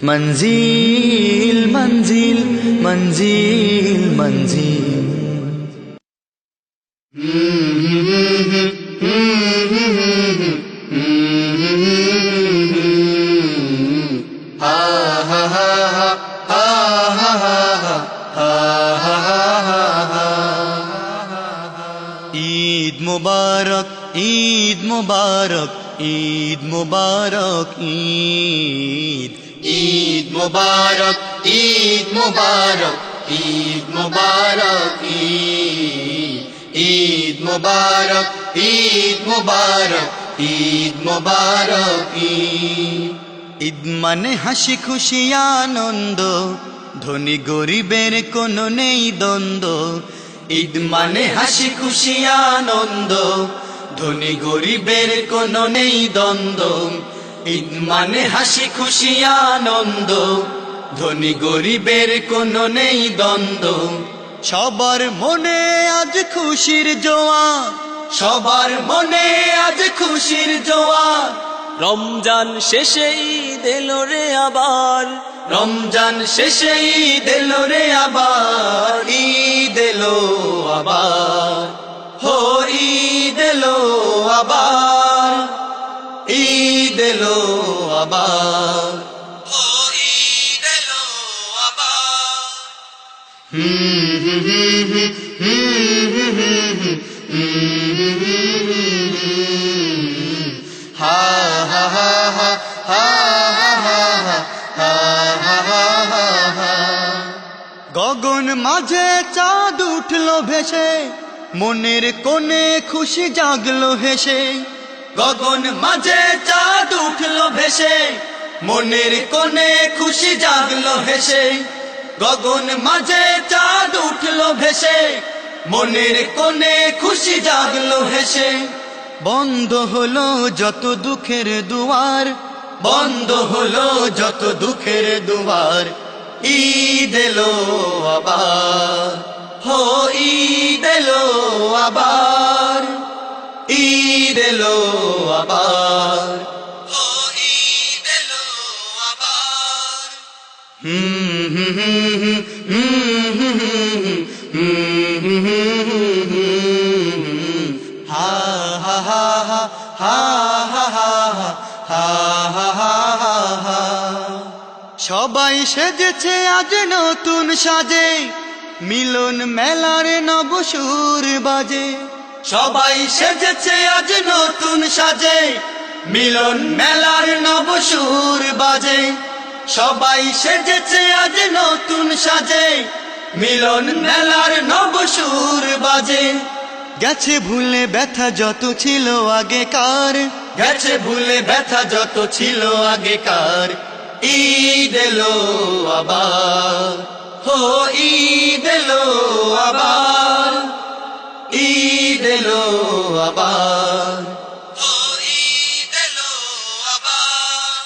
मंजिल मंजिल मंजिल मंजिल। ईद मुबारक ईद मुबारक ईद मुबारक ईद ईद मुबारक ईद मुबारक ईद मुबारक ईद मुबारक ईद मुबारक ईद मुबारक ईद माने हासि खुशी आनंद धनी गरीबेर कोनो नेই দ্বন্দ্ব। ঈদ মানে হাসি খুশি আনন্দ ধনী গরিবের কোনো নেই দ্বন্দ্ব। ঈদ মানে হাসি খুশি আনন্দ ধনী গরিবের কোনো নেই দ্বন্দ্ব। সবার মনে আজ খুশির জোয়ার সবার মনে আজ খুশির জোয়ার। রমজান শেষে ঈদ এলো রে আবার রমজান শেষে ঈদ এলো রে আবার ঈদ এলো আবার হো ঈদ এলো আবার ঈদ এলো আবার হো ঈদ এলো আবার। হা হা হা হা হা। গগন মাঝে চাঁদ উঠলো ভেসে মনের কোণে খুশি জাগলো হেসে। গগন মাঝে চাঁদ উঠলো ভেসে মনের কোণে খুশি জাগলো হেসে। গগন মাঝে চাঁদ উঠলো ভেসে মনের কোণে খুশি জাগলো হেসে। বন্ধ হলো যত দুঃখের দুয়ার বন্ধ হলো যত দুঃখের দুয়ার। ঈদ এলো আবার হো ঈদ এলো আবার ঈদ এলো আবার হো ঈদ এলো আবার। হা হা হা হা হা হা হা। সবাই সেজেছে আজ নতুন সাজে মিলন মেলার নবসুর বাজে। সবাই সেজেছে আজ নতুন সাজে মিলন মেলার নবসুর বাজে। সবাই সেজেছে আজ নতুন সাজে মিলন মেলার নবসুর বাজে। গেছে ভুলে ব্যথা যত ছিল আগেকার গেছে ভুলে ব্যথা যত ছিল আগেকার। ঈদ এলো আবার হো ঈদ এলো আবার ঈদ এলো আবার হো ঈদ এলো আবার।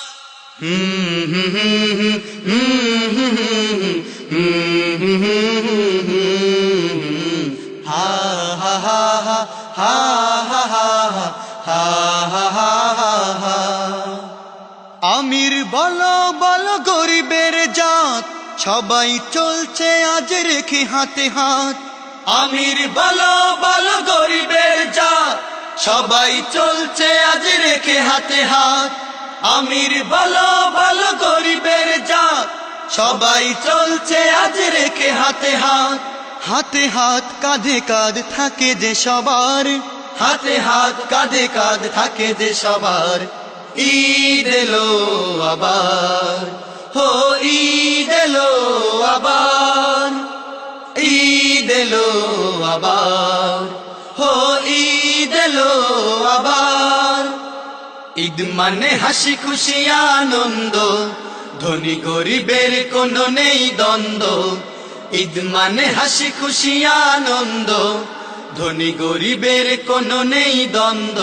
হা হা হা হা হা হা হা হা। আমির বলো বলো গরিবের জাত সবাই চলছে আজ রেখে হাতে হাত। আমির বলো বলো গরিবের জাত সবাই চলছে আজ রেখে হাতে হাত। আমির বলো বলো গরিবের জাত সবাই চলছে আজ রেখে হাতে হাত। হাতে হাত কাঁধে কাঁধ থাকে যে সবার হাতে হাত কাঁধে কাঁধ থাকে যে সবার। ঈদ এলো আবার হো ঈদ এলো আবার ঈদ এলো আবার হো ঈদ এলো আবার। ঈদ মানে হাসি খুশি আনন্দ ধনী গরিবের কোনো নেই দ্বন্দ্ব। ঈদ মানে হাসি খুশি আনন্দ ধনী গরিবের কোনো নেই দ্বন্দ্ব।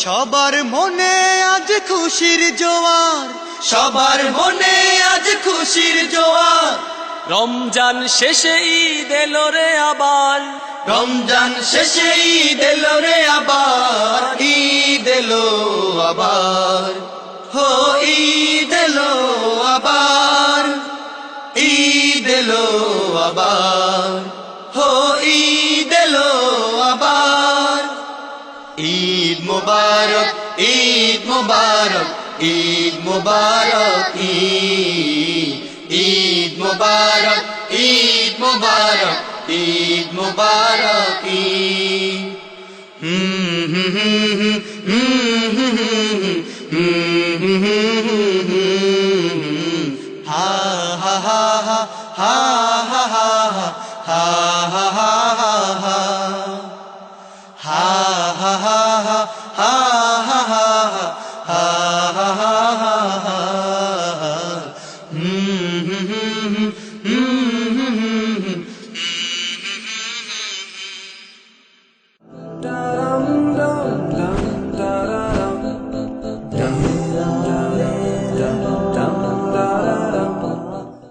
সবার মনে আজ খুশির জোয়ার সবার মনে আজ খুশির জোয়ার। রমজান শেষে ঈদ এলো রে আবার রমজান শেষে ঈদ এলো রে আবার ঈদ এলো আবার হো ঈদ এলো আবার। আবার হো ঈদ এলো আবার ঈদ মুবারক ঈদ মুবারক ঈদ মুবারক ঈদ মুবারক ঈদ মুবারক ঈদ মুবারক হা হা হা হা হা হা হা হা হা হা ha ha ha ha ha ha ha ha ha ha ha ha Dum dum dum.